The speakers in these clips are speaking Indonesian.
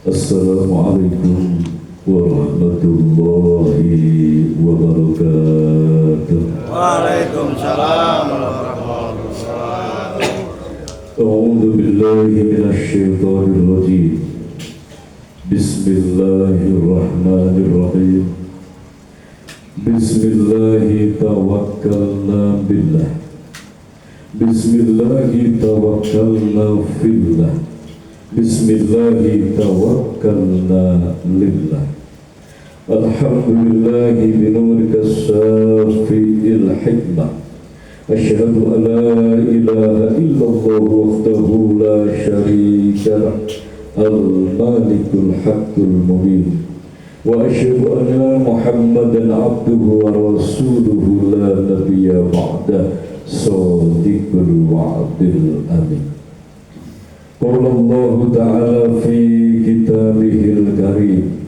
Assalamualaikum warahmatullahi wabarakatuh. Waalaikumsalam warahmatullahi wabarakatuh. A'udzu billahi minasy syaithanir rajim. Bismillahirrahmanirrahim. Bismillahi tawakkalna billah. Bismillahi tawakkalna fillah. Bismillahi tawakkalna lillah. Alhamdulillahi binurika syafi'il hikmah. Asyhadu an la ilaha illallah wahdahu la syarika lah, al-malikul haqqul mubin. Wa asyhadu anna Muhammadan abduhu wa rasuluhu la nabiyya ba'dah, shadiqul wa'dil amin. Qala Allah Ta'ala fi kitabihil karim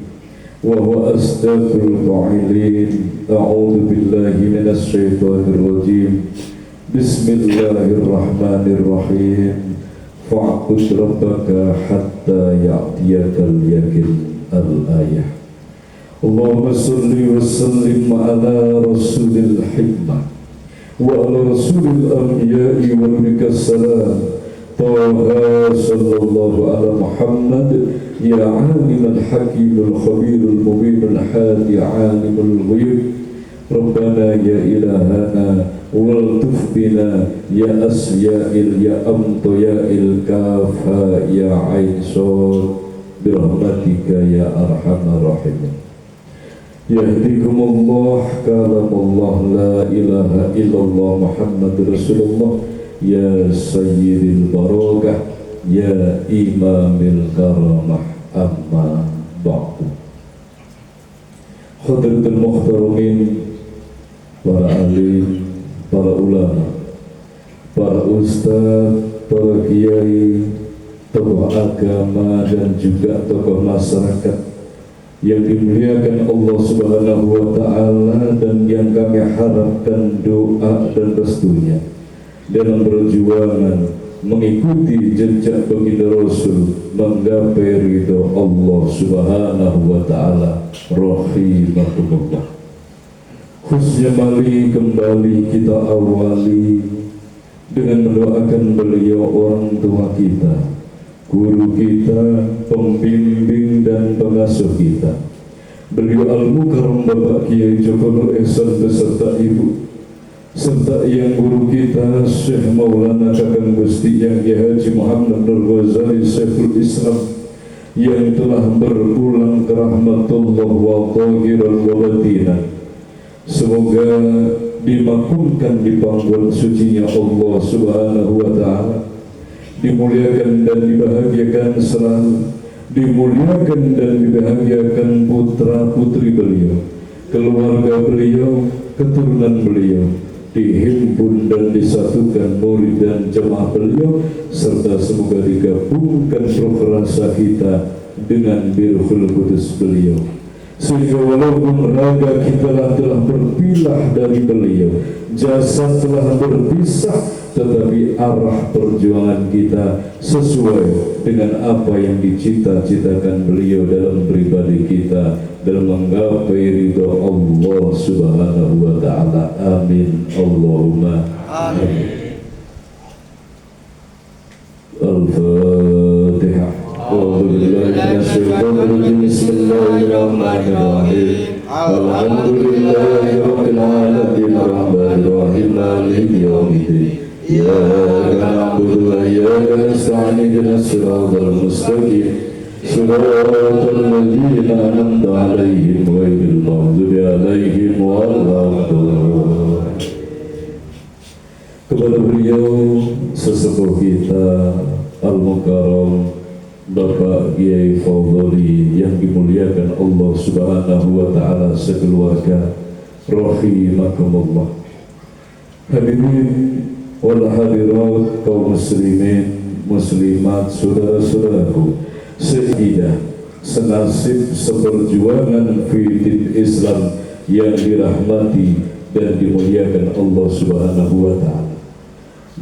wa huwa asdaqul qa'ilin. A'udzu billahi minasy syaithanir rajim. Bismillahirrahmanirrahim. Fa'bud rabbaka hatta ya'tiyakal yaqin. Al-ayah. Allahumma salli wa sallim ala rasulil hikmah wa ala rasulil anbiya'i wa bikas salam. Taha sallallahu ala Muhammad ya alimul hakimul khabirul mubinul hadi alimul ghuyub. Rabbana ya ilahana wal tufbina ya asya'il ya amto ya ilkafa ya ainsor birahmatika ya arhamar rahimin. Yahdikumullah kalamullah la ilaha illallah Muhammadur Rasulullah. Ya Sayyidil Barakah, Ya Imamil Karamah, amma ba'du. Hadratul muhtaramin, para alim, para ulama, para ustaz, para kiai, tokoh agama dan juga tokoh masyarakat yang dimuliakan Allah Subhanahu wa Ta'ala dan yang kami harapkan doa dan restunya dalam perjuangan mengikuti jejak baginda Rasul, menggapai ridho Allah Subhanahu wa Ta'ala. Rahimakumullah. Khususnya kembali kita awali dengan mendoakan beliau, orang tua kita, guru kita, pembimbing dan pengasuh kita, beliau Al-Mukarram Bapak Kiai Joko Nur Ihsan beserta ibu, serta yang guru kita Syekh Maulana Kakang Gusti Yang Haji Muhammad Nur Ghazali Syekhul Islam yang telah berpulang ke rahmatullah wa tahiran wa batinan. Semoga dimakamkan di pangkuan sucinya Allah Subhanahu wa Ta'ala, dimuliakan dan dibahagiakan selalu, dimuliakan dan dibahagiakan putra putri beliau, keluarga beliau, keturunan beliau, dihimpun dan disatukan murid dan jemaah beliau, serta semoga digabungkan roh rasa kita dengan Biruhul Qudus beliau, sehingga walaupun raga kita telah berpilah dari beliau, jasad telah berpisah, tetapi arah perjuangan kita sesuai dengan apa yang dicita-citakan beliau dalam pribadi kita, dalam menggapai ridho Allah Subhanahu wa Ta'ala. Amin. Allahumma amin. Al-Fatihah. Bismillahirrahmanirrahim. Alhamdulillahi rabbil alamin arrahmanir rahim maliki yaumiddin. Iyyaka na'budu wa iyyaka nasta'in ihdinas siratal mustaqim. Siratal ladzina an'amta 'alaihim ghairil maghdubi 'alaihim waladdallin. Kepada beliau sesepuh kita Al-Mukarram Bapak Kiai Fadhili yang dimuliakan Allah Subhanahu wa Ta'ala sekeluarga, rahimakumullah. Hadirin wal hadirat, kaum muslimin muslimat, saudara-saudaraku seidah, senasib, seperjuangan fitin Islam yang dirahmati dan dimuliakan Allah Subhanahu wa Ta'ala,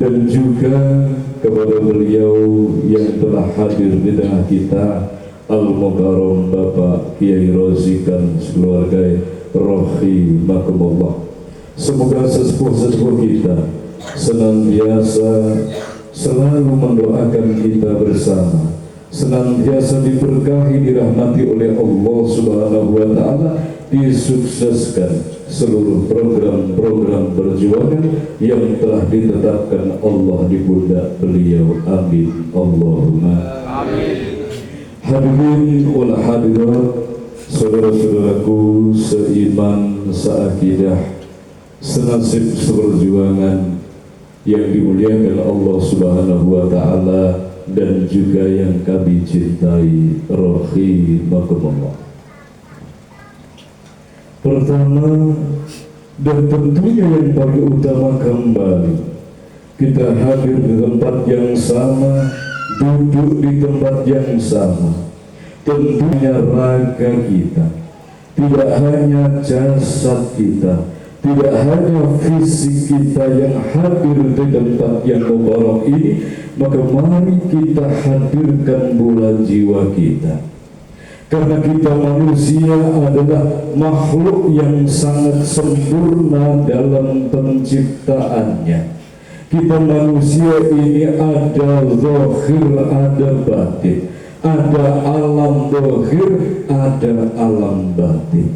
dan juga kepada beliau yang telah hadir di tengah kita, Al-Mukarram Bapak Kiai Rozikan sekeluarga rahimakumullah. Semoga sesepuh-sesepuh kita senantiasa selalu mendoakan kita bersama, senantiasa diberkahi, dirahmati oleh Allah Subhanahu wa Ta'ala, disukseskan seluruh program-program perjuangan yang telah ditetapkan Allah di pundak beliau. Amin Allahumma amin. Hadirin wal hadirat, saudara-saudaraku seiman, seakidah, senasib seperjuangan yang dimuliakan Allah Subhanahu wa Ta'ala dan juga yang kami cintai rahimakumullah. Pertama dan tentunya yang paling utama, kembali kita hadir di tempat yang sama, duduk di tempat yang sama. Tentunya raga kita, tidak hanya jasad kita, tidak hanya fisik kita yang hadir di tempat yang mubarak ini, maka mari kita hadirkan pula jiwa kita. Karena kita manusia adalah makhluk yang sangat sempurna dalam penciptaannya. Kita manusia ini ada zahir, ada batin, ada alam zahir, ada alam batin.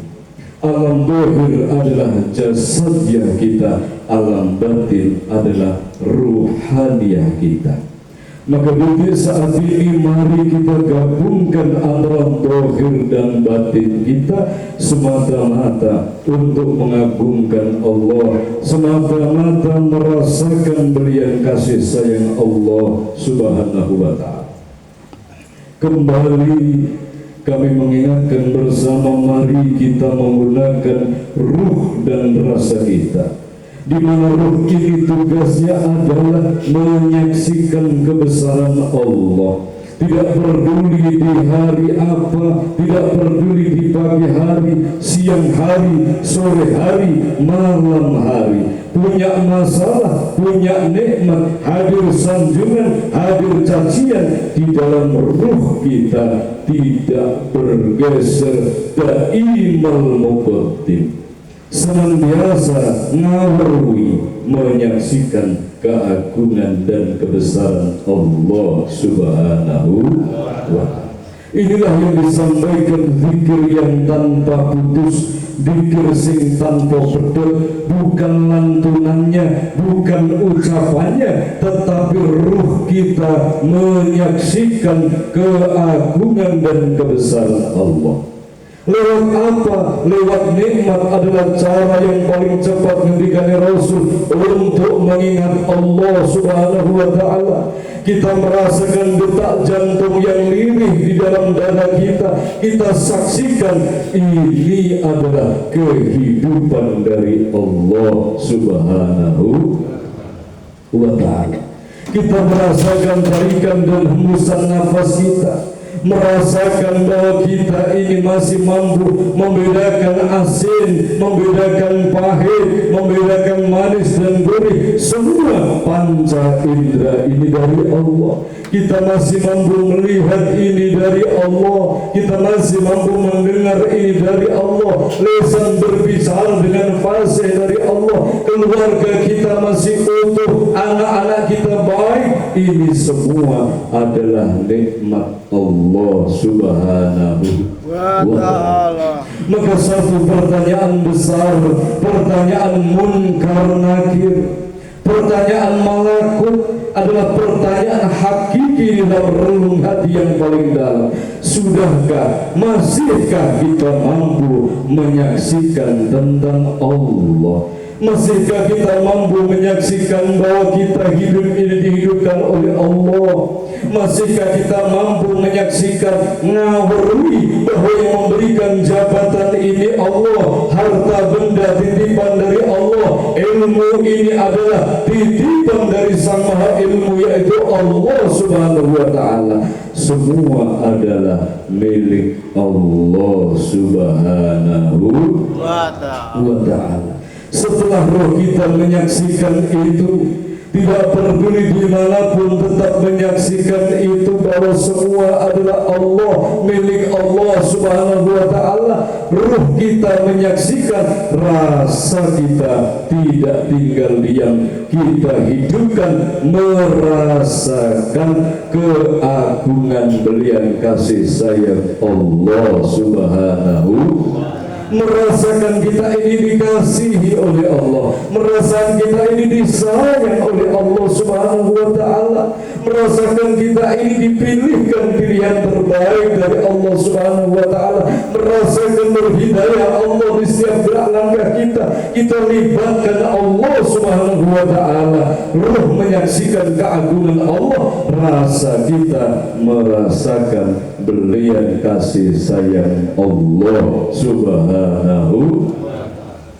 Alam zahir adalah jasadnya kita, alam batin adalah ruhaniyah kita. Maka di saat ini mari kita gabungkan antara zahir dan batin kita semata-mata untuk mengagungkan Allah, semata-mata merasakan belian kasih sayang Allah Subhanahu wa Ta'ala. Kembali kami mengingatkan bersama, mari kita menggunakan ruh dan rasa kita, di mana ruh ini tugasnya adalah menyaksikan kebesaran Allah. Tidak peduli di hari apa, tidak peduli di pagi hari, siang hari, sore hari, malam hari. Punya masalah, punya nikmat, hadir sanjungan, hadir cacian, di dalam ruh kita tidak bergeser daimal muqaddim, senantiasa ngawarwi menyaksikan keagungan dan kebesaran Allah Subhanahu wa Ta'ala. Inilah yang disampaikan, zikir yang tanpa putus, zikir sing tanpa pedot, bukan lantunannya, bukan ucapannya, tetapi ruh kita menyaksikan keagungan dan kebesaran Allah. Lewat apa? Lewat nikmat adalah cara yang paling cepat ngendikane Rasul untuk mengingat Allah Subhanahu wa Ta'ala. Kita merasakan detak jantung yang lirih di dalam dada kita. Kita saksikan ini adalah kehidupan dari Allah Subhanahu wa Ta'ala. Kita merasakan tarikan dan hembusan nafas kita, merasakan bahwa kita ini masih mampu membedakan asin, membedakan pahit, membedakan manis dan gurih. Semua panca indera ini dari Allah. Kita masih mampu melihat ini dari Allah. Kita masih mampu mendengar ini dari Allah. Lisan berbicara dengan fasih dari Allah. Keluarga kita masih utuh, anak-anak kita baik. Ini semua adalah nikmat Allah Subhanahu wa Ta'ala. Maka satu pertanyaan besar, pertanyaan munkar nakir, pertanyaan malakut adalah pertanyaan hakiki di dalam relung hati yang paling dalam. Sudahkah, masihkah kita mampu menyaksikan tentang Allah? Masihkah kita mampu menyaksikan bahwa kita hidup ini dihidupkan oleh Allah? Masihkah kita mampu menyaksikan, ngawuri bahwa yang memberikan jabatan ini Allah, harta benda titipan dari Allah, ilmu ini adalah titipan dari Sang Maha Ilmu, yaitu Allah Subhanahu wa Ta'ala. Semua adalah milik Allah Subhanahu wa Ta'ala. Setelah roh kita menyaksikan itu, tidak peduli dimanapun, tetap menyaksikan itu bahwa semua adalah Allah, milik Allah Subhanahu wa ta'ala. Ruh kita menyaksikan, rasa kita tidak tinggal diam, kita hidupkan, merasakan keagungan belian kasih sayang Allah Subhanahu, merasakan kita ini dikasihi oleh Allah, merasakan kita ini disayang oleh Allah Subhanahu wa ta'ala, merasakan kita ini dipilihkan pilihan terbaik dari Allah Subhanahu wa ta'ala, merasakan berhidayah Allah di setiap gerak langkah kita libatkan Allah Subhanahu wa ta'ala. Ruh menyaksikan keagungan Allah, rasa kita merasakan belian kasih sayang Allah Subhanahu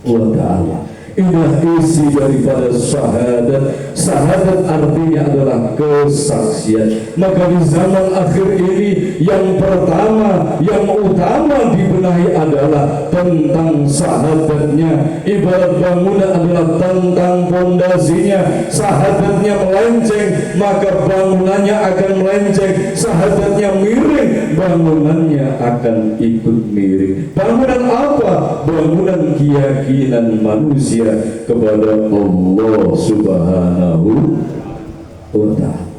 wa ta'ala. Inilah isi daripada syahadat. Syahadat artinya adalah kesaksian. Maka di zaman akhir ini yang pertama, yang utama dibenahi adalah tentang syahadatnya. Ibarat bangunan adalah tentang fondasinya. Syahadatnya melenceng, maka bangunannya akan melenceng. Syahadatnya miring, bangunannya akan ikut miring. Bangunan apa? Bangunan keyakinan manusia kepada Allah Subhanahu wa ta'ala.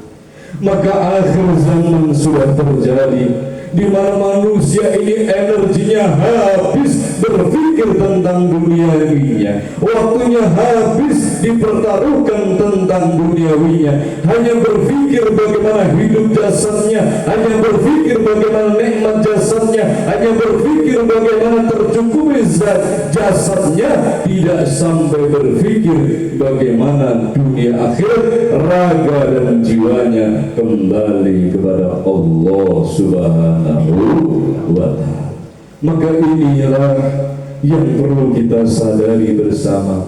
Maka akhir zaman sudah terjadi, di mana manusia ini energinya habis berpikir tentang duniawinya, waktunya habis dipertaruhkan tentang duniawinya, hanya berpikir bagaimana hidup jasadnya, hanya berpikir bagaimana nikmat jasadnya, hanya berpikir bagaimana tercukupi zat jasadnya, tidak sampai berpikir bagaimana dunia akhirat, raga dan jiwanya kembali kepada Allah Subhanahu wa ta'ala. Maka inilah yang perlu kita sadari bersama.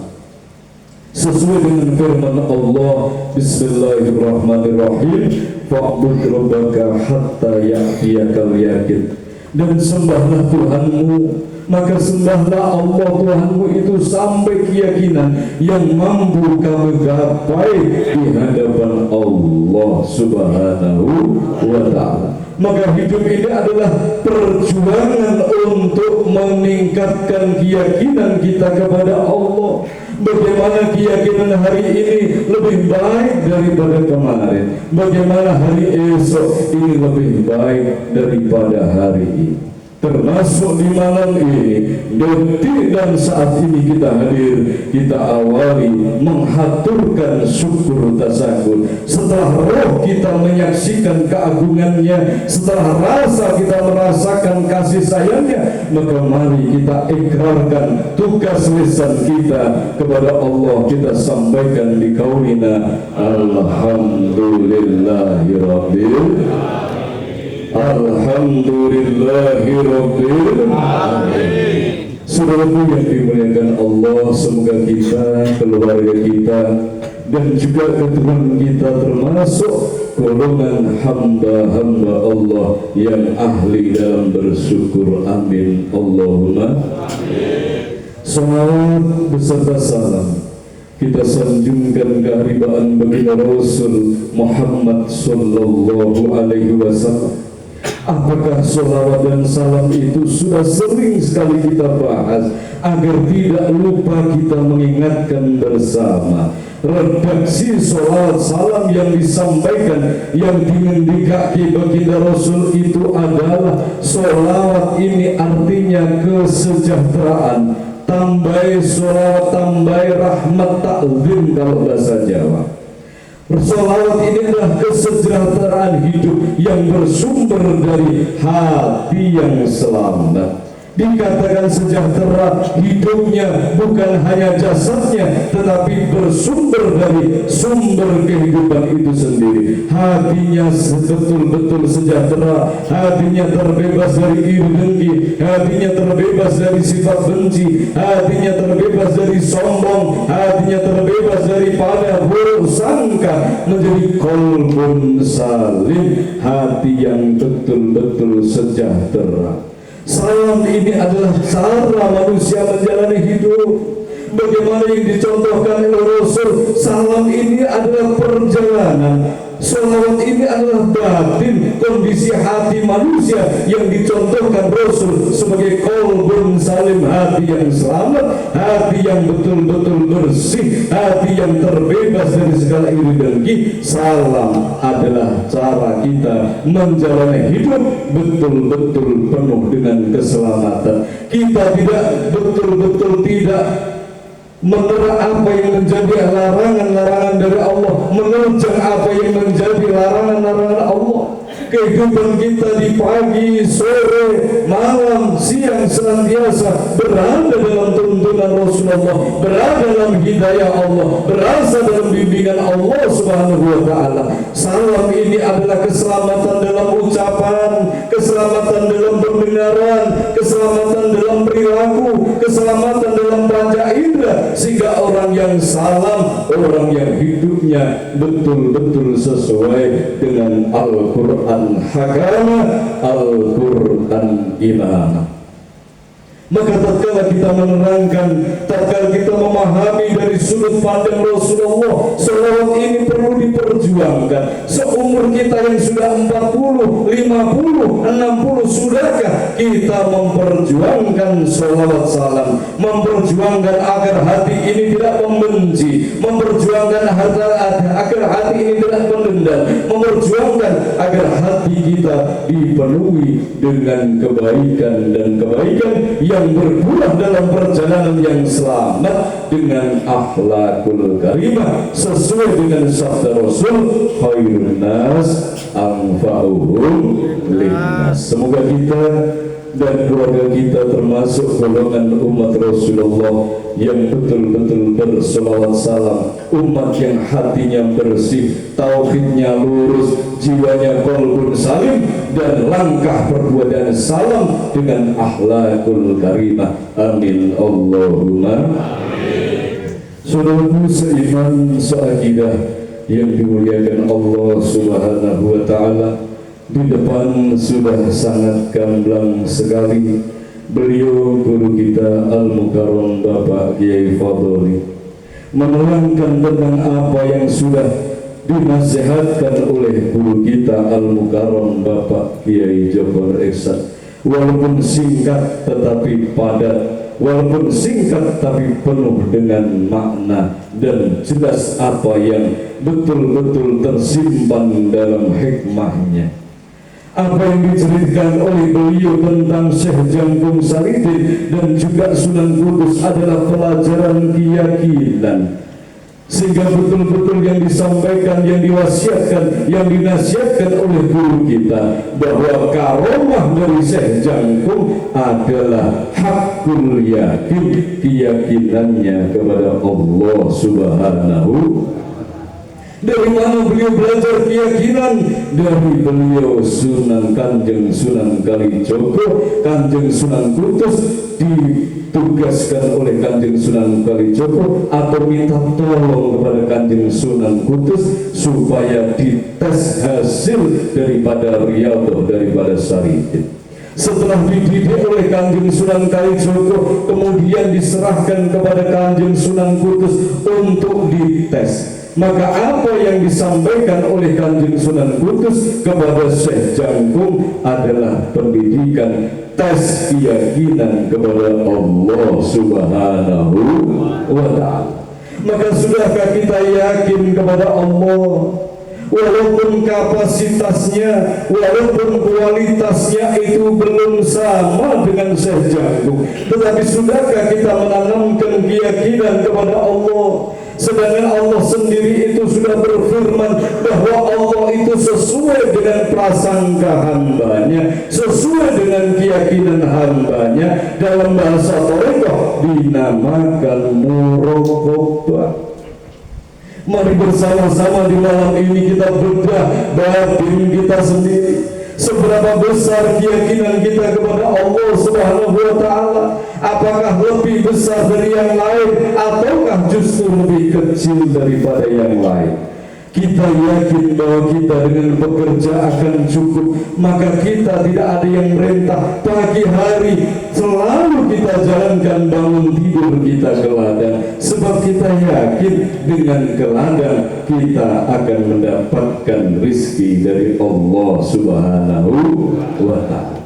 Sesuai dengan firman Allah, Bismillahirrahmanirrahim, fa'bud rabbaka hatta ya'tiyakal yaqin. Dan sembahlah Tuhanmu, maka sembahlah Allah Tuhanmu itu sampai keyakinan yang mampu kamu gapai di hadapan Allah Subhanahu wa ta'ala. Maka hidup ini adalah perjuangan untuk meningkatkan keyakinan kita kepada Allah. Bagaimana keyakinan hari ini lebih baik daripada kemarin, bagaimana hari esok ini lebih baik daripada hari ini. Termasuk di malam ini, detik dan saat ini kita hadir, kita awali menghaturkan syukur tasakur. Setelah roh kita menyaksikan keagungannya, setelah rasa kita merasakan kasih sayangnya, maka mari kita ikrarkan tugas lisan kita kepada Allah. Kita sampaikan di kaulina, Alhamdulillahirabbil Alhamdulillahirabbil alamin. Saudaraku yang dimuliakan Allah, semoga kita, keluarga kita, dan juga keturunan kita termasuk golongan hamba-hamba Allah yang ahli dalam bersyukur. Amin. Allahumma amin. Salawat beserta salam kita sanjungkan keharibaan baginda Rasul Muhammad sallallahu alaihi wasallam. Apakah sholawat dan salam itu sudah sering sekali kita bahas, agar tidak lupa kita mengingatkan bersama. Redaksi sholawat salam yang disampaikan, yang dimendikaki baginda Rasul itu adalah sholawat ini artinya kesejahteraan. Tambai sholawat, tambai rahmat, ta'zim kalau bahasa Jawa. Sholawat ini adalah kesejahteraan hidup yang bersumber dari hati yang selamat. Dikatakan sejahtera hidupnya bukan hanya jasadnya, tetapi bersumber dari sumber kehidupan itu sendiri. Hatinya betul-betul sejahtera, hatinya terbebas dari iri dengki, hatinya terbebas dari sifat benci, hatinya terbebas dari sombong, hatinya terbebas daripada buruk sangka, menjadi qalbun salim, hati yang betul-betul sejahtera. Salam ini adalah cara manusia menjalani hidup. Bagaimana yang dicontohkan oleh Rasul, salam ini adalah perjalanan. Salawat ini adalah batin, kondisi hati manusia yang dicontohkan Rasul sebagai qalbun salim, hati yang selamat, hati yang betul-betul bersih, hati yang terbebas dari segala iri dengki. Salam adalah cara kita menjalani hidup betul-betul penuh dengan keselamatan. Kita tidak betul-betul tidak menerap apa yang menjadi larangan-larangan dari Allah, menerjang apa yang menjadi larangan-larangan Allah. Kehidupan kita di pagi, sore, malam, siang senantiasa berada dalam tuntunan Rasulullah, berada dalam hidayah Allah, berasa dalam bimbingan Allah Subhanahu wa Ta'ala. Salam ini adalah keselamatan dalam ucapan, keselamatan dalam pendengaran, keselamatan dalam perilaku, keselamatan dalam panca indera, sehingga orang yang salam, orang yang hidupnya betul-betul sesuai dengan Al-Quran Hakama, Al-Quran imam. Maka tatkala kita menerangkan, tatkala kita memahami dari sudut pandang Rasulullah, salawat ini perlu diperjuangkan. Seumur kita yang sudah 40, 50, 60, sudahkah kita memperjuangkan salawat salam, memperjuangkan agar hati ini tidak membenci, memperjuangkan agar hati ini tidak menendam, memperjuangkan agar hati kita dipenuhi dengan kebaikan dan kebaikan yang berbuah dalam perjalanan yang selamat dengan akhlakul karimah sesuai dengan sabda Rasul, khairun nas anfa'uhum linnas. Semoga kita dan keluarga kita termasuk golongan umat Rasulullah yang betul-betul berselawat salam, umat yang hatinya bersih, tauhidnya lurus, jiwanya qalbun salim, dan langkah perbuatan salam dengan akhlakul karimah. Amin Allahumma amin. Saudaraku seiman seakidah yang dimuliakan Allah Subhanahu wa Ta'ala, di depan sudah sangat gamblang sekali beliau guru kita Al-Mukarram Bapak Kiai Fadholi menerangkan tentang apa yang sudah dinasihatkan oleh guru kita Al-Mukarram Bapak Kiai Jafar Ihsan. Walaupun singkat tetapi padat, walaupun singkat tapi penuh dengan makna dan jelas apa yang betul-betul tersimpan dalam hikmahnya. Apa yang diceritakan oleh beliau tentang Syekh Jangkung Saridin dan juga Sunan Kudus adalah pelajaran keyakinan, sehingga betul-betul yang disampaikan, yang diwasiatkan, yang dinasihatkan oleh guru kita bahwa karomah dari Syekh Jangkung adalah hakul yakin, keyakinannya kepada Allah Subhanahu. Dari mana beliau belajar keyakinan? Dari beliau Sunan Kanjeng Sunan Kalijogo, Kanjeng Sunan Kudus ditugaskan oleh Kanjeng Sunan Kalijogo atau minta tolong kepada Kanjeng Sunan Kudus supaya dites hasil daripada riyadhah, daripada Saridin. Setelah dididik oleh Kanjeng Sunan Kalijogo, kemudian diserahkan kepada Kanjeng Sunan Kudus untuk dites. Maka apa yang disampaikan oleh Kanjeng Sunan Kudus kepada Syekh Jangkung adalah pendidikan tes keyakinan kepada Allah Subhanahu wa Ta'ala. Maka sudahkah kita yakin kepada Allah? Walaupun kapasitasnya, walaupun kualitasnya itu belum sama dengan Syekh Jangkung, tetapi sudahkah kita menanamkan keyakinan kepada Allah? Sedangkan Allah sendiri itu sudah berfirman bahwa Allah itu sesuai dengan prasangka hambanya, sesuai dengan keyakinan hambanya. Dalam bahasa Tarekah dinamakan muraqabah. Mari bersama-sama di malam ini kita bedah batin kita sendiri. Seberapa besar keyakinan kita kepada Allah Subhanahu wa Ta'ala? Apakah lebih besar dari yang lain ataukah justru lebih kecil daripada yang lain? Kita yakin bahwa kita dengan bekerja akan cukup, maka kita tidak ada yang merintah. Pagi hari selalu kita jalankan bangun tidur menegur kita ke ladang, sebab kita yakin dengan ke ladang kita akan mendapatkan rizki dari Allah Subhanahu wa Ta'ala.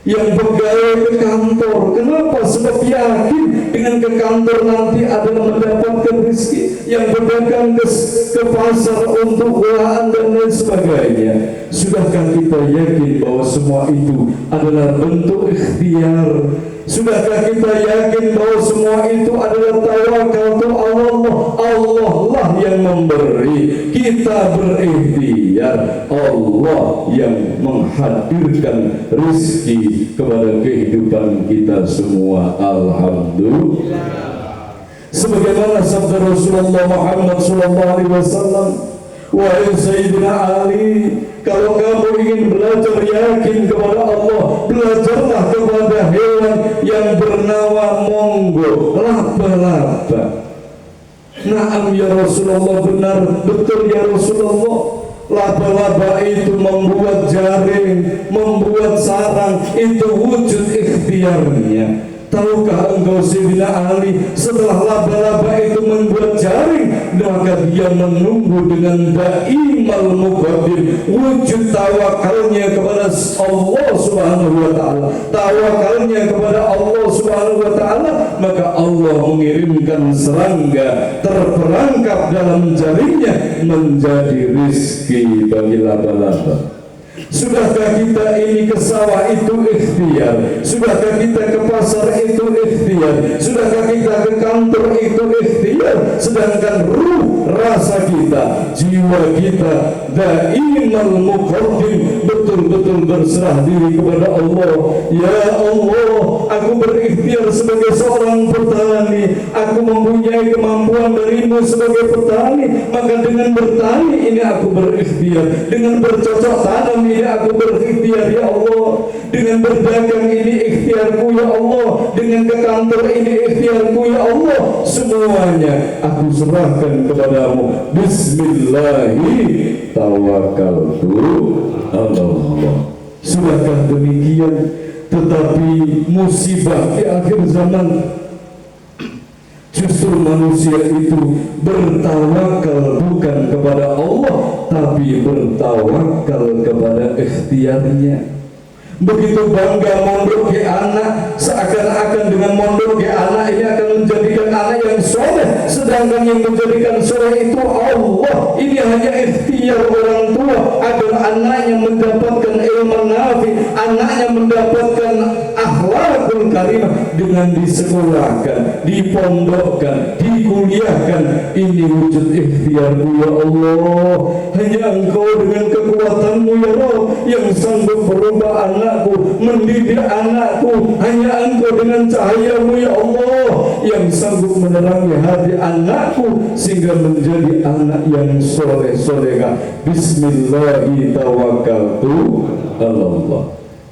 Yang pegawai ke kantor, kenapa? Sebab yakin dengan ke kantor nanti adalah mendapatkan rezeki. Yang berdagang ke pasar untuk olahan dan lain sebagainya, sudahkah kita yakin bahwa semua itu adalah bentuk ikhtiar? Sudahkah kita yakin bahwa semua itu adalah tawakal ke Allah? Allah lah yang memberi, kita berikhtiar. Allah yang menghadirkan rezeki kepada kehidupan kita semua. Alhamdulillah. Sebagaimana sabda Rasulullah Muhammad SAW, wahai Sayyidina Ali, kalau kamu ingin belajar yakin kepada Allah, belajarlah kepada hewan yang bernama monggo, laba-laba. Naam ya Rasulullah, benar, betul ya Rasulullah. Laba-laba itu membuat jaring, membuat sarang, itu wujud ikhtiarnya. Tahukah engkau Sayyidina Ali, setelah laba-laba itu membuat jaring, maka dia menunggu dengan da'imal muqaddim, wujud tawakalnya kepada Allah Subhanahu wa Ta'ala, tawakalnya kepada Allah Subhanahu wa Ta'ala, maka Allah mengirimkan serangga terperangkap dalam jaringnya menjadi rizki bagi laba-laba. Sudahkah kita ini ke sawah itu ikhtiar? Sudahkah kita ke pasar itu ikhtiar? Sudahkah kita ke kantor itu ikhtiar? Sedangkan ruh, rasa kita, jiwa kita daimal muqaddim, betul-betul berserah diri kepada Allah. Ya Allah, aku berikhtiar sebagai seorang petani, aku mempunyai kemampuan darimu sebagai petani, maka dengan bertani ini aku berikhtiar, dengan bercocok tanam ini aku berikhtiar ya Allah, dengan berdagang ini ikhtiarku ya Allah, dengan ke kantor ini ikhtiarku ya Allah, semuanya aku serahkan kepadamu. Bismillahi tawakkaltu ala Allah. Sudahkah demikian? Tetapi musibah di akhir zaman, justru manusia itu bertawakal bukan kepada Allah, tapi bertawakal kepada ikhtiarnya. Begitu bangga mondok ke anak, seakan-akan dengan mondok ke anak ini akan menjadikan anak yang soleh, sedangkan yang menjadikan soleh itu Allah. Ini hanya ikhtiar orang tua agar anaknya mendapatkan ilmu nafi, anaknya mendapatkan akhlakul karimah, dengan disekolahkan, dipondokkan, dikuliahkan. Ini wujud ikhtiarmu ya Allah. Hanya Engkau dengan kekuatanmu ya Rabb yang sanggup merubah anakku, mendidik anakku. Hanya Engkau dengan cahayamu ya Allah yang sanggup menerangi hati anakku sehingga menjadi anak yang soleh-solehah. Bismillahi tawakkaltu ala Allah.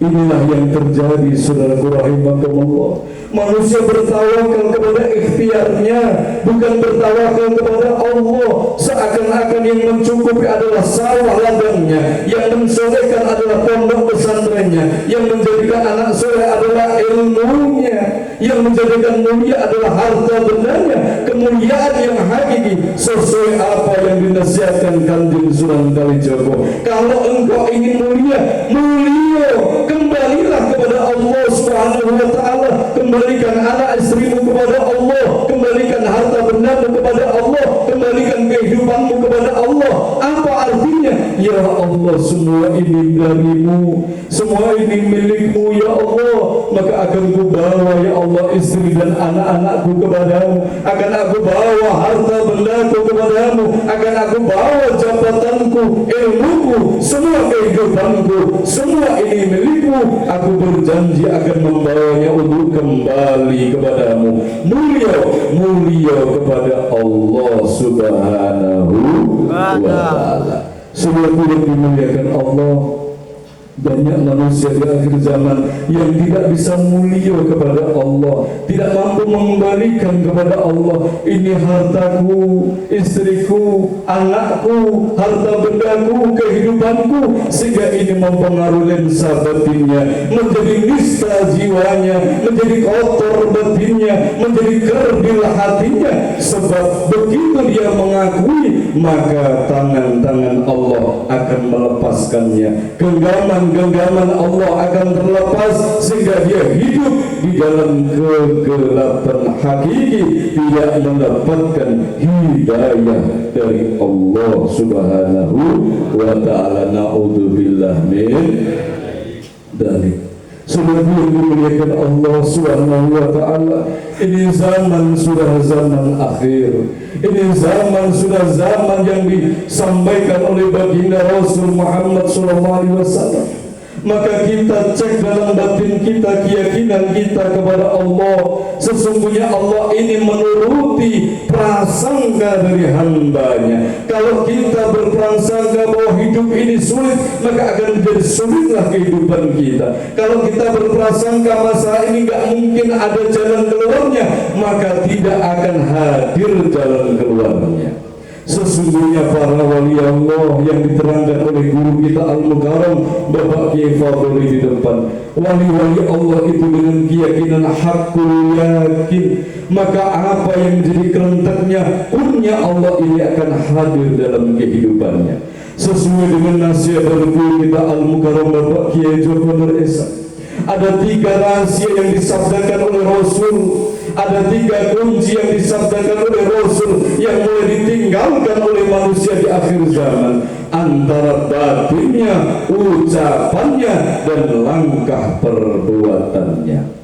Inilah yang terjadi, saudaraku rahimakumullah. Manusia bertawakal kepada ikhtiarnya, bukan bertawakal kepada Allah. Seakan-akan yang mencukupi adalah sawah ladangnya, yang mensolehkan adalah pondok pesantrennya, yang menjadikan anak soleh adalah ilmunya, yang menjadikan mulia adalah harta bendanya. Kemuliaan yang hakiki sesuai apa yang dinasihatkan Kanjeng Sunan Kalijaga. Kalau engkau ingin mulia, kembalilah kepada Allah Subhanahu wa Ta'ala. Kembalikan anak istrimu kepada Allah, kembalikan harta bendamu kepada Allah, kembalikan kehidupanmu kepada Allah. Apa artinya? Ya Allah, semua ini darimu, semua ini milikmu ya Allah. Maka akan ku bawa ya Allah istri dan anak-anakku kepadamu, akan aku bawa harta bendaku kepadamu, akan aku bawa jabatanku, ilmuku, semua kehidupanku, semua ini milikmu. Aku berjanji akan membawanya untuk kembali kepadamu. Mulia kepada Allah Subhanahu wa Ta'ala. Semoga dimuliakan Allah. Banyak manusia di akhir zaman yang tidak bisa mulia kepada Allah, tidak mampu mengembalikan kepada Allah. Ini hartaku, istriku, anakku, harta bendaku, kehidupanku, sehingga ini mempengaruhi lensa batinnya, menjadi nista jiwanya, menjadi kotor batinnya, menjadi kerdil hatinya. Sebab begitu dia mengakui, maka tangan-tangan Allah akan melepaskannya, genggaman Allah akan terlepas, sehingga dia hidup di dalam kegelapan hakiki, tidak mendapatkan hidayah dari Allah Subhanahu wa ta'ala. Na'udzubillah min dzalik. Sudah dimuliakan Allah Subhanahu wa ta'ala, ini zaman sudah zaman akhir. Ini zaman sudah zaman yang disampaikan oleh baginda Rasul Muhammad SAW. Maka kita cek dalam batin kita, keyakinan kita kepada Allah. Sesungguhnya Allah ini menuruti prasangka dari hambanya. Kalau kita berprasangka bahwa hidup ini sulit, maka akan menjadi sulitlah kehidupan kita. Kalau kita berprasangka masalah ini gak mungkin ada jalan keluarnya, maka tidak akan hadir jalan keluarnya. Sesungguhnya para wali Allah yang diterangkan oleh guru kita Al-Mukarram Bapak Kiai Fadli di depan, wali-wali Allah itu dengan keyakinan hakul yakin, maka apa yang menjadi kerentaknya punya Allah ini akan hadir dalam kehidupannya. Sesuai dengan nasihat dari guru kita Al-Mukarram Bapak Kiai Joko Nur Esa, ada 3 rahasia yang disabdakan oleh Rasul, ada 3 kunci yang disabdakan oleh Rasul yang mulai ditinggalkan oleh manusia di akhir zaman, antara batinnya, ucapannya, dan langkah perbuatannya.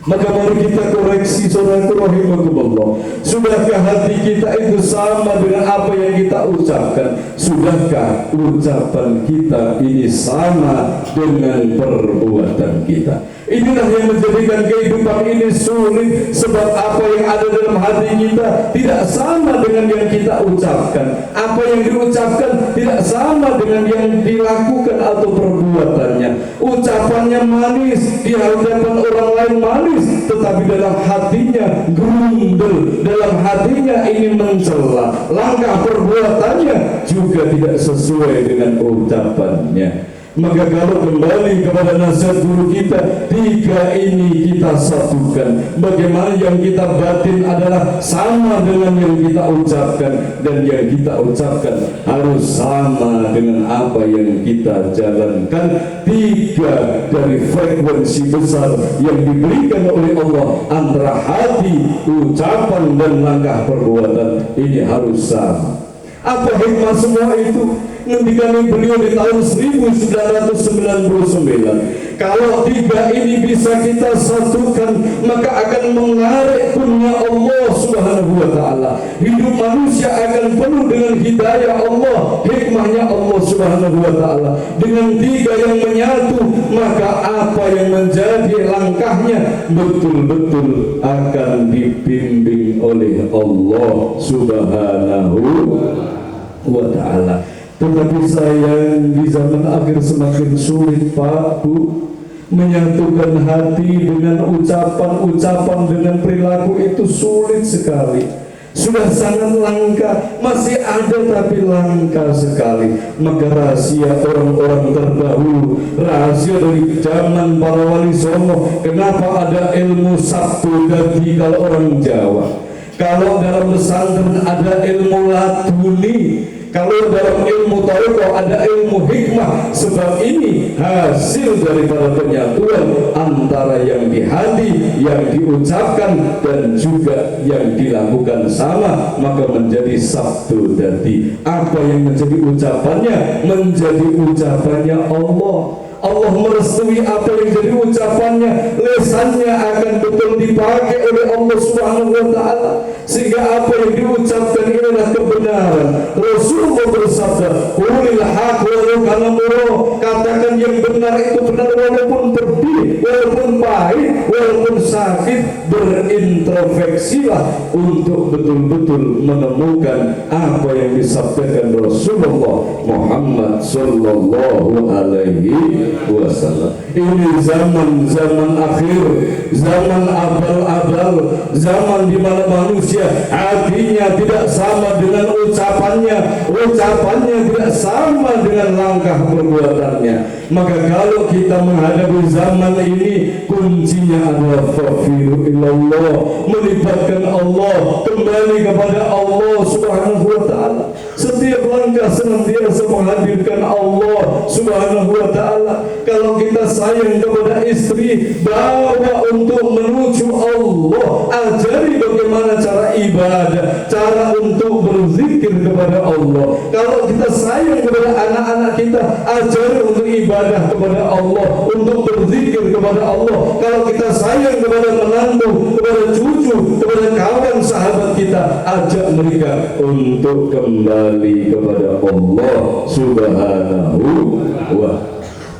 Maka mari kita koreksi, saudaraku rahimakumullah. Sudahkah hati kita itu sama dengan apa yang kita ucapkan? Sudahkah ucapan kita ini sama dengan perbuatan kita? Inilah yang menjadikan kehidupan ini sulit, sebab apa yang ada dalam hati kita tidak sama dengan yang kita ucapkan. Apa yang diucapkan tidak sama dengan yang dilakukan atau perbuatannya. Ucapannya manis, di hadapan orang lain manis, tetapi dalam hatinya grundel, dalam hatinya ini mencela. Langkah perbuatannya juga tidak sesuai dengan ucapannya. Maka kalau kembali kepada nasihat guru kita, 3 ini kita satukan. Bagaimana yang kita batin adalah sama dengan yang kita ucapkan, dan yang kita ucapkan harus sama dengan apa yang kita jalankan. 3 dari frekuensi besar yang diberikan oleh Allah antara hati, ucapan, dan langkah perbuatan ini harus sama. Apa hikmah semua itu? Ngendikani beliau di tahun 1999, kalau 3 ini bisa kita satukan, maka akan mengarik punya Allah Subhanahu wa ta'ala. Hidup manusia akan penuh dengan hidayah Allah, hikmahnya Allah Subhanahu wa ta'ala. Dengan 3 yang menyatu, maka apa yang menjadi langkahnya betul-betul akan dibimbing oleh Allah Subhanahu wa ta'ala. Tetapi sayang, di zaman akhir semakin sulit Pak Bu, menyatukan hati dengan ucapan-ucapan, dengan perilaku itu sulit sekali. Sudah sangat langka, masih ada tapi langka sekali. Maka rahasia orang-orang terdahulu, rahasia dari zaman para wali songo, kenapa ada ilmu Sabtu Dadi kalau orang Jawa, kalau dalam pesantren ada ilmu latuni, kalau dalam ilmu tariqah ada ilmu hikmah. Sebab ini hasil daripada penyatuan antara yang di hati, yang diucapkan, dan juga yang dilakukan sama, maka menjadi Sabtu Dadi. Apa yang menjadi ucapannya? Menjadi ucapannya Allah. Allah merestui apa yang jadi ucapannya, lesannya akan betul dipakai oleh Allah Subhanahu wa ta'ala, sehingga apa yang diucapkan inilah kebenaran. Rasulullah bersabda, qulil haq walau kana murra, katakan yang benar itu benar walaupun pedih, walaupun pahit, walaupun sakit, berintrospeksilah untuk betul-betul menemukan apa yang disabdakan Rasulullah Muhammad Sallallahu Alaihi Wasallam. Ini zaman akhir, zaman abal-abal, zaman di mana manusia hatinya tidak sama dengan ucapannya tidak sama dengan langkah perbuatannya. Maka kalau kita menghadapi zaman ini, kuncinya adalah fafiru ilallah, melibatkan Allah, kembali kepada Allah Subhanahu wa ta'ala. Setiap langkah senantiasa menghadirkan Allah Subhanahu wa ta'ala. Kalau kita sayang kepada istri, bawa untuk menuju Allah, ajari bagaimana cara ibadah, cara untuk berzikir kepada Allah. Kalau kita sayang kepada anak-anak kita, ajari untuk ibadah kepada Allah, untuk berzikir kepada Allah. Kalau kita sayang kepada menantu, kepada cucu, kepada kawan sahabat kita, ajak mereka untuk kembali kepada Allah Subhanahu wa ta'ala.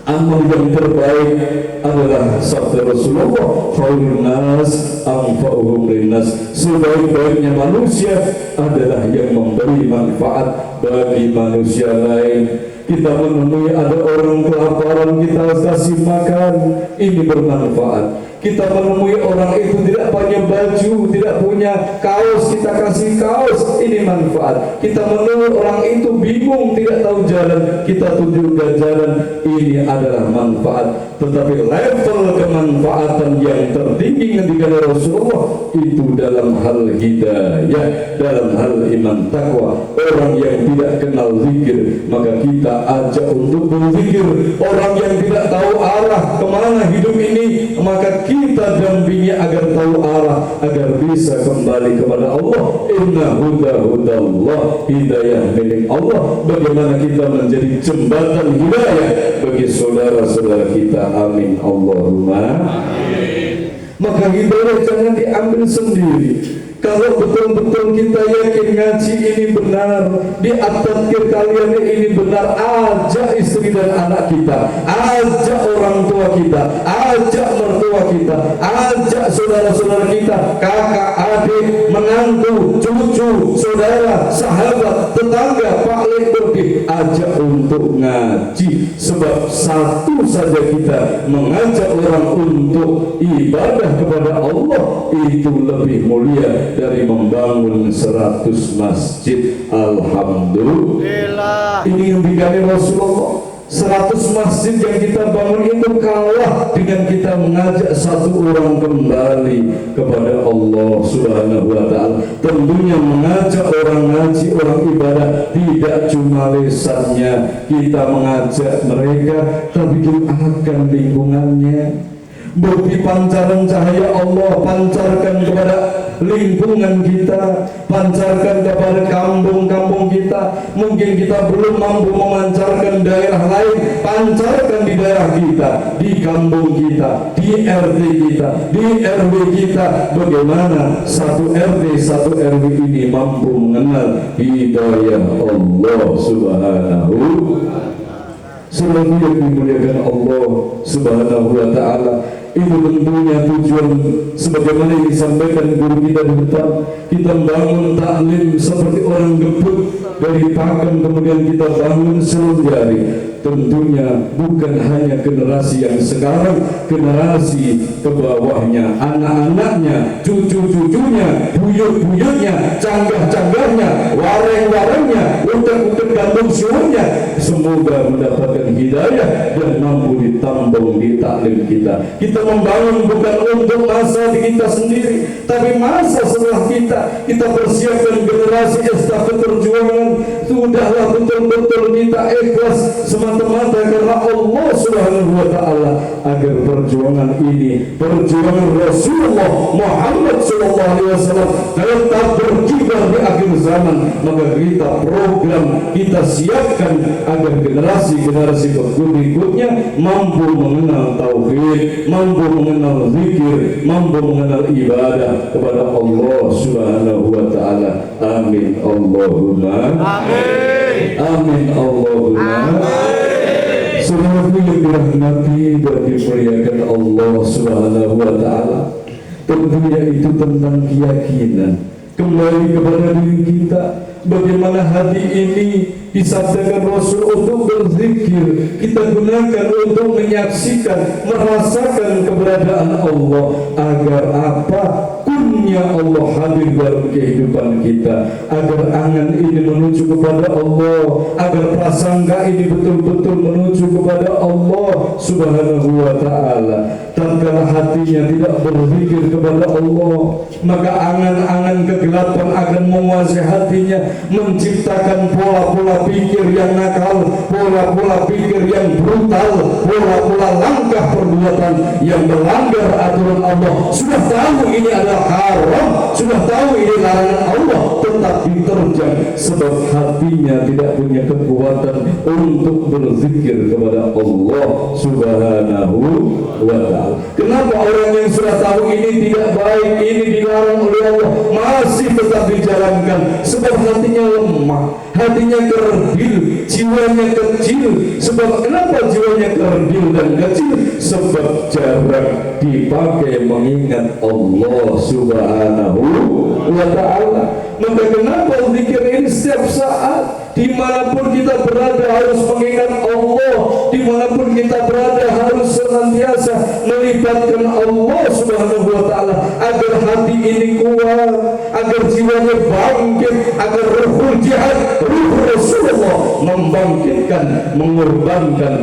Amal yang terbaik adalah sabda Rasulullah, khairun nas anfa'uhum linnas. Sebaik-baiknya manusia adalah yang memberi manfaat bagi manusia lain. Kita menemui ada orang kelaparan, kita kasih makan, ini bermanfaat. Kita menemui orang itu tidak punya baju, tidak punya kaos, kita kasih kaos, ini manfaat. Kita menemui orang itu bingung, tidak tahu jalan, kita tunjukkan jalan, ini adalah manfaat. Tetapi level kemanfaatan yang tertinggi ketika Rasulullah itu dalam hal hidayah, dalam hal iman takwa. Orang yang tidak kenal zikir, maka kita ajak untuk berzikir. Orang yang tidak tahu arah kemana hidup ini, maka kita dampingi agar tahu arah, agar bisa kembali kepada Allah. Inna hudallah, hidayah milik Allah. Bagaimana kita menjadi jembatan hidayah bagi saudara-saudara kita. Amin Allahumma amin. Maka hidayah jangan diambil sendiri. Kalau betul-betul kita yakin ngaji ini benar, di at-tadkir kalian ini benar, ajak istri dan anak kita, ajak orang tua kita, ajak mertua kita, ajak saudara-saudara kita, kakak, adik, menantu, cucu, saudara, sahabat, tetangga, pak lekodi, ajak untuk ngaji. Sebab satu saja kita mengajak orang untuk ibadah kepada Allah itu lebih mulia dari membangun 100 masjid. Alhamdulillah. Ini yang digali Rasulullah. 100 masjid yang kita bangun itu kalah dengan kita mengajak satu orang kembali kepada Allah Subhanahu wa ta'ala. Tentunya mengajak orang ngaji, orang ibadah tidak cuma lisannya kita mengajak mereka, tapi doakan lingkungannya. Bukti pancaran cahaya Allah pancarkan kepada lingkungan kita, pancarkan kepada kampung-kampung kita. Mungkin kita belum mampu memancarkan daerah lain, pancarkan di daerah kita, di kampung kita, di RT kita, di RW kita. Bagaimana satu RT, satu RW ini mampu mengenal hidayah Allah Subhanahu. Selalu yang dimuliakan Allah Subhanahu wa ta'ala. Itu tentunya tujuan sebagaimana yang disampaikan guru kita di depan. Kita bangun taklim seperti orang gebuk dari pakan, kemudian kita bangun selujari. Tentunya bukan hanya generasi yang sekarang, generasi ke bawahnya, anak-anaknya, cucu-cucunya, buyut-buyutnya, canggah-canggahnya, wareng-warengnya, utek-utek gantung suhunya, semoga mendapatkan hidayah dan mampu ditambung di taklim kita. Kita membangun bukan untuk masa di kita sendiri, tapi masa setelah kita persiapkan generasi estafet perjuangan. Sudahlah betul-betul kita ikhlas semata-mata karena Allah Subhanahu wa ta'ala, agar perjuangan ini, perjuangan Rasulullah Muhammad sallallahu alaihi wasallam tetap berkibar di akhir zaman. Maka kita program, kita siapkan agar generasi-generasi berikutnya mampu mengenal tauhid, mampu mengenal zikir, mampu mengenal ibadah kepada Allah Subhanahu wa ta'ala. Amin Allahumma amin. Amin Allahumma amin. Seluruh yang dirahmati dan dimuliakan Allah Subhanahu wa ta'ala, Tentunya itu tentang keyakinan. Kembali kepada diri kita, bagaimana hati ini disabdakan Rasul untuk berzikir, kita gunakan untuk menyaksikan, merasakan keberadaan Allah, agar apa? Kunnya Allah hadir dalam kehidupan kita, agar angan ini menuju kepada Allah, agar prasangka ini betul-betul menuju kepada Allah Subhanahu wa ta'ala. Tatkala hatinya tidak berzikir kepada Allah, maka angan-angan kegelapan akan menguasai hatinya, menciptakan pola-pola pikir yang nakal, pola-pola pikir yang brutal, pola-pola langkah perbuatan yang melanggar aturan Allah. Sudah tahu ini adalah haram, sudah tahu ini larangan Allah, tetap diterjang sebab hatinya tidak punya kekuatan untuk berzikir kepada Allah Subhanahu wa ta'ala. Kenapa orang yang sudah tahu ini tidak baik, ini dilarang oleh Allah, masih tetap dijalankan? Sebab hatinya lemah, hatinya kerdil, jiwanya kecil. Sebab kenapa jiwanya kerdil dan kecil? Sebab jarang dipakai mengingat Allah Subhanahu wa ta'ala. Maka kenapa zikir ini setiap saat, dimanapun kita berada harus mengingat Allah, dimanapun kita berada harus senantiasa melibatkan Allah Subhanahu wa ta'ala, agar hati ini kuat, agar jiwanya bangkit, agar ruhul jihad, ruh Rasulullah membangkitkan, mengorbankan,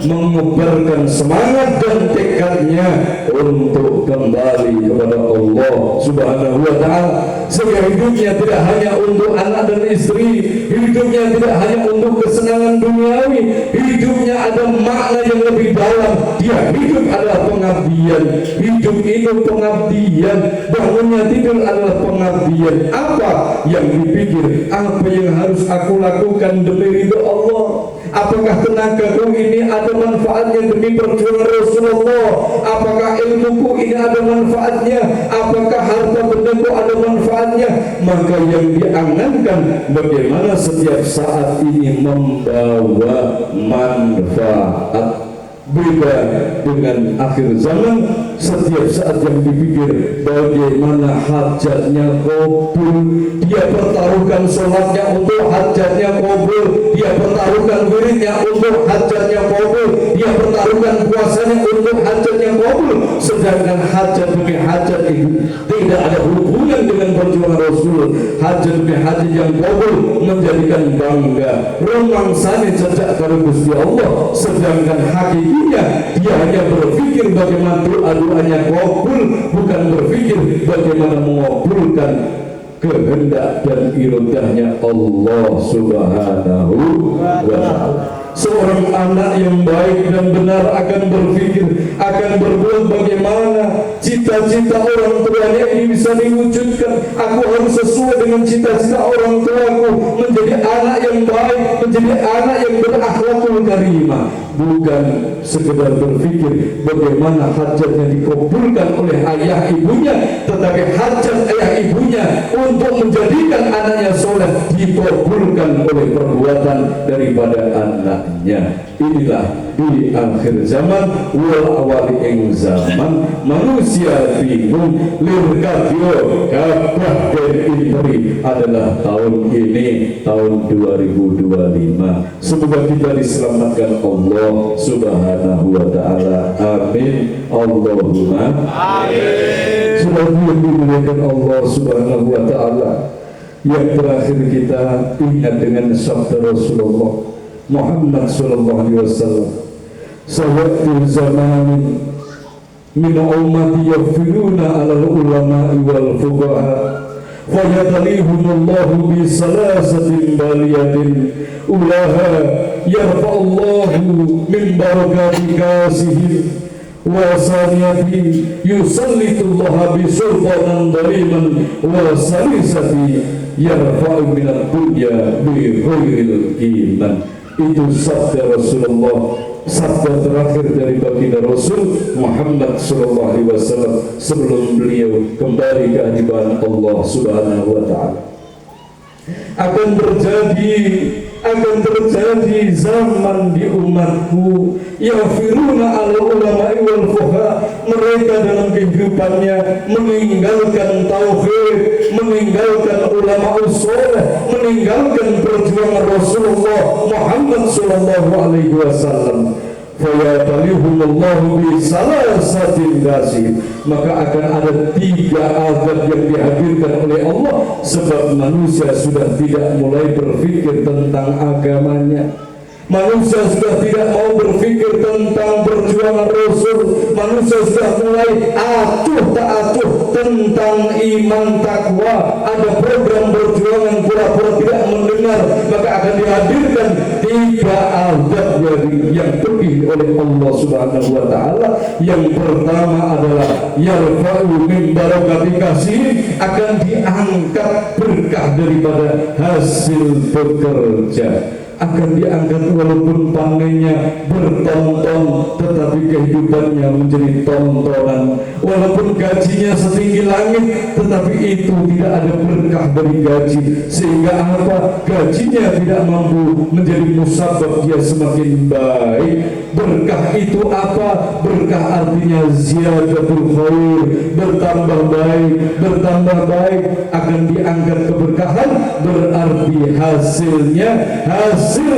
mengubarkan semangat dan tekadnya untuk kembali kepada Allah Subhanahu wa ta'ala. Sehingga hidupnya tidak hanya untuk anak dan istri, hidupnya tidak hanya untuk kesenangan duniawi, hidupnya ada makna yang lebih dalam. Dia hidup adalah pengabdian, hidup itu pengabdian, bangunnya tidur adalah pengabdian. Apa yang dipikir? Apa yang harus aku lakukan demi ridho Allah? Apakah tenagaku ini ada manfaatnya demi perjuangan Rasulullah? Apakah ilmuku ini ada manfaatnya? Apakah harta bendaku ada manfaatnya? Maka yang diangankan bagaimana setiap saat ini membawa manfaat. Beda dengan akhir zaman, setiap saat yang dipikir bagaimana hajatnya kabul, dia pertaruhkan sholatnya untuk hajatnya kabul, dia pertaruhkan wiridnya untuk hajatnya kabul, dia pertaruhkan puasanya untuk hajatnya kabul. Sedangkan hajat demi hajat itu tidak ada hubungan dengan perjuangan Rasul. Hajat demi hajat yang kabul menjadikan bangga, romangsane jejak karo Gusti Allah. Sedangkan hakiki dia hanya berpikir bagaimana doa-doanya kabul, bukan berpikir bagaimana mengabulkan kehendak dan iradahnya Allah Subhanahu wa ta'ala. Seorang anak yang baik dan benar akan berpikir, akan berbuat bagaimana cita-cita orang tuanya ini bisa diwujudkan. Aku harus sesuai dengan cita-cita orang tuaku, menjadi anak yang baik, menjadi anak yang berakhlakul karimah. Bukan sekedar berpikir bagaimana hajatnya dikabulkan oleh ayah ibunya, tetapi hajat ayah ibunya untuk menjadikan anaknya soleh dikabulkan oleh perbuatan daripada anak. Inilah di akhir zaman wal awali ing zaman manusia bingung lir kabeh kabeh den interi adalah tahun ini, tahun 2025. Semoga kita diselamatkan Allah Subhanahu wa ta'ala. Amin Allahumma amin. Semoga yang dimuliakan Allah Subhanahu wa ta'ala. Yang terakhir kita ingat dengan sabda Rasulullah Muhammad sallallahu alaihi wasallam, sawatu zamanin min ummati yafiluna ala ulama'i wal fuqaha wa yadlihumullahu bi salasatin baliyatin ulaha yarfa'allahu min barakati kasihim wa saniyati yusallitullaha bi sultanan daliman wa salisati yarfa'u minad dunya bi ghairil iman. Itu sabda Rasulullah, sabda terakhir dari baginda Rasul Muhammad sallallahu alaihi wasallam sebelum beliau kembali ke hadirat Allah Subhanahu wa ta'ala. Akan terjadi zaman di umatku yafiruna ala ulama'i wal fuqaha, mereka dalam kehidupannya meninggalkan tauhid, meninggalkan ulama usul, meninggalkan perjuangan Rasulullah Muhammad sallallahu alaihi wasallam. Fayatalihumullahu bi salasatin dasir, maka akan ada 3 azab yang dihadirkan oleh Allah sebab manusia sudah tidak mulai berpikir tentang agamanya. Manusia sudah tidak mau berpikir tentang perjuangan Rasul. Manusia sudah mulai acuh tak acuh tentang iman takwa. Ada program perjuangan pura-pura tidak mendengar, maka akan dihadirkan 3 azab yang terpilih oleh Allah Subhanahu wa taala. Yang pertama adalah yarfa'u min barakati kasih, akan diangkat berkah daripada hasil bekerja. Akan diangkat walaupun panennya bertonton, tetapi kehidupannya menjadi tontonan. Walaupun gajinya setinggi langit, tetapi itu tidak ada berkah dari gaji. Sehingga apa? Gajinya tidak mampu menjadi musabab dia semakin baik. Berkah itu apa? Berkah artinya ziyadatul khair, bertambah baik, akan diangkat keberkahan, berarti hasil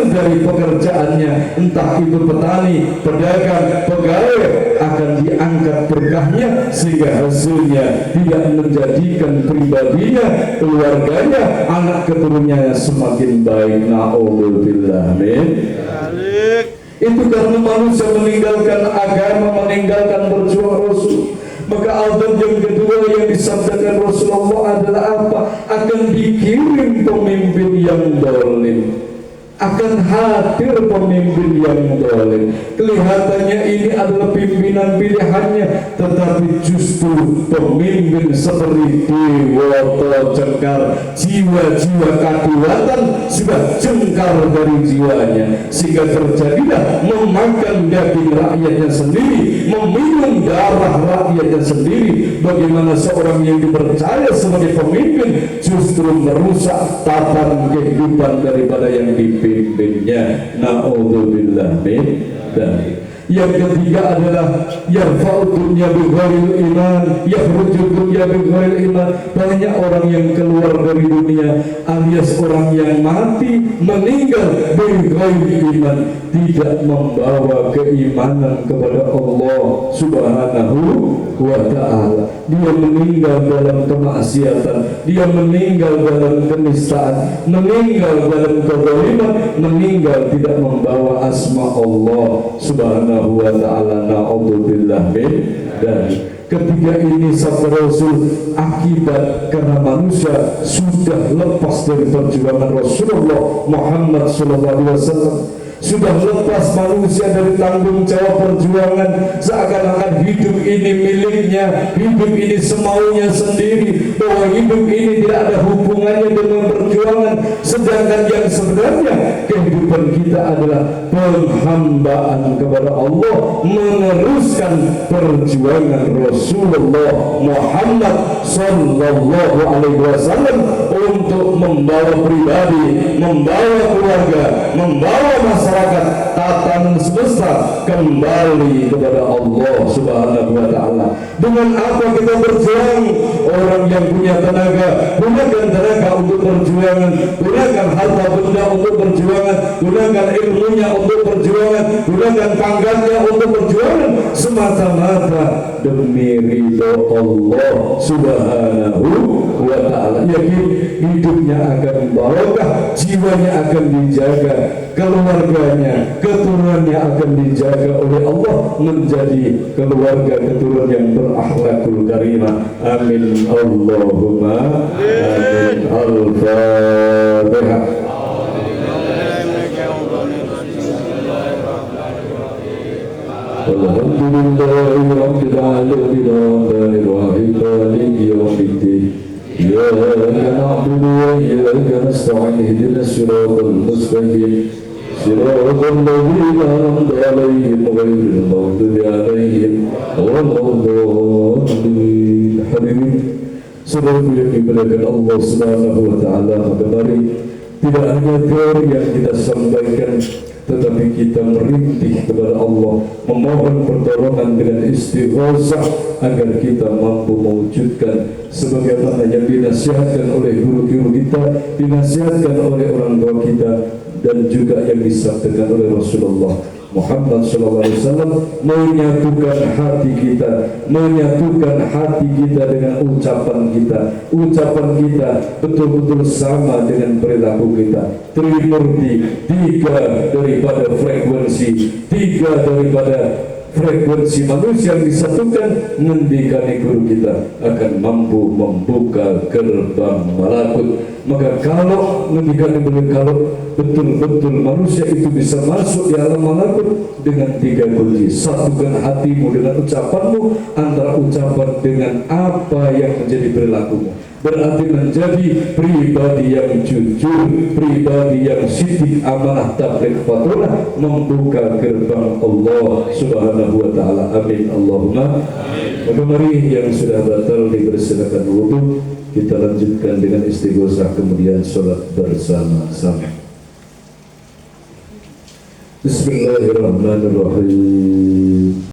dari pekerjaannya, entah itu petani, pedagang, pegawai, akan diangkat berkahnya sehingga hasilnya tidak menjadikan pribadinya, keluarganya, anak keturunannya semakin baik. Na'udzubillah min. Itu karena manusia meninggalkan agama, meninggalkan perjuangan Rasul. Maka azab yang kedua yang disabdakan Rasulullah adalah apa? Akan dikirim pemimpin yang zalim, akan hadir pemimpin yang zalim. Kelihatannya ini adalah pimpinan pilihannya, tetapi justru pemimpin seperti dewa jengkar, jiwa-jiwa kadiwatan sudah jengkar dari jiwanya, sehingga terjadilah memakan daging rakyatnya sendiri, meminum darah rakyatnya sendiri. Bagaimana seorang yang dipercaya sebagai pemimpin justru merusak tatanan kehidupan daripada yang dipimpinnya. Na'udzubillah min dzalik. Yang ketiga adalah yarfa'u dunya bi ghairil iman, yakhruju dunya bi ghairil iman. Banyak orang yang keluar dari dunia alias orang yang mati meninggal bi ghairil iman, tidak membawa keimanan kepada Allah Subhanahu wa ta'ala. Dia meninggal dalam kemaksiatan, dia meninggal dalam kenistaan, meninggal dalam kezaliman, meninggal tidak membawa asma Allah Subhanahu wa ta'ala. Na'udzubillah min dzalik. Ketiga ini sabda Rasul, akibat karena manusia sudah lepas dari perjuangan Rasulullah Muhammad sallallahu alaihi wasallam, sudah lepas manusia dari tanggung jawab perjuangan, seakan-akan hidup ini miliknya, hidup ini semaunya sendiri, bahwa hidup ini tidak ada hubungannya dengan perjuangan. Sedangkan yang sebenarnya kehidupan kita adalah penghambaan kepada Allah, meneruskan perjuangan Rasulullah Muhammad sallallahu alaihi wasallam untuk membawa pribadi, membawa keluarga, membawa masyarakat, tatanan semesta kembali kepada Allah Subhanahu wa ta'ala. Dengan apa kita berjuang? Orang yang punya tenaga, gunakan tenaga untuk perjuangan, gunakan harta benda untuk perjuangan, gunakan ilmunya untuk perjuangan, gunakan pangkatnya untuk perjuangan, semata-mata demi ridho Allah Subhanahu wa ta'ala. Yakin hidupnya akan barokah, jiwanya akan dijaga, keluarganya, keturunannya akan dijaga oleh Allah menjadi keluarga keturunan yang berakhlakul karimah. Amin Allahumma amin. Al-Fatihah. Alhamdulillahi rabbil alamin arrahmanir rahim maliki yaumiddin. Iyyaka na'budu wa iyyaka nasta'in ihdinas siratal mustaqim siratal ladzina an'amta 'alaihim ghairil maghdubi 'alaihim waladdallin. Hadirin saudara yang dimuliakan Allah Subhanahu wa ta'ala, mari tidak hanya teori yang kita sampaikan, tetapi kita merintih kepada Allah, memohon pertolongan dengan istighosah agar kita mampu mewujudkan sebagaimana yang dinasihatkan oleh guru-guru kita, dinasihatkan oleh orang tua kita, dan juga yang disabdakan oleh Rasulullah Muhammad SAW, menyatukan hati kita dengan ucapan kita betul-betul sama dengan perilaku kita. Trimurti, tiga daripada frekuensi manusia yang disatukan, mendikani guru kita akan mampu membuka gerbang malakut. Maka kalau mendikani beliau, kalau betul-betul manusia itu bisa masuk di alam malakut dengan tiga kunci: satukan hatimu dengan ucapanmu, antara ucapan dengan apa yang menjadi perilakumu. Berarti menjadi pribadi yang jujur, pribadi yang sidik, amanah, tabligh, fatulah, membuka gerbang Allah Subhanahu wa taala. Amin Allahumma. Maka mari yang sudah batal dipersilakan wudu, kita lanjutkan dengan istighosah, kemudian sholat bersama-sama. Bismillahirrahmanirrahim.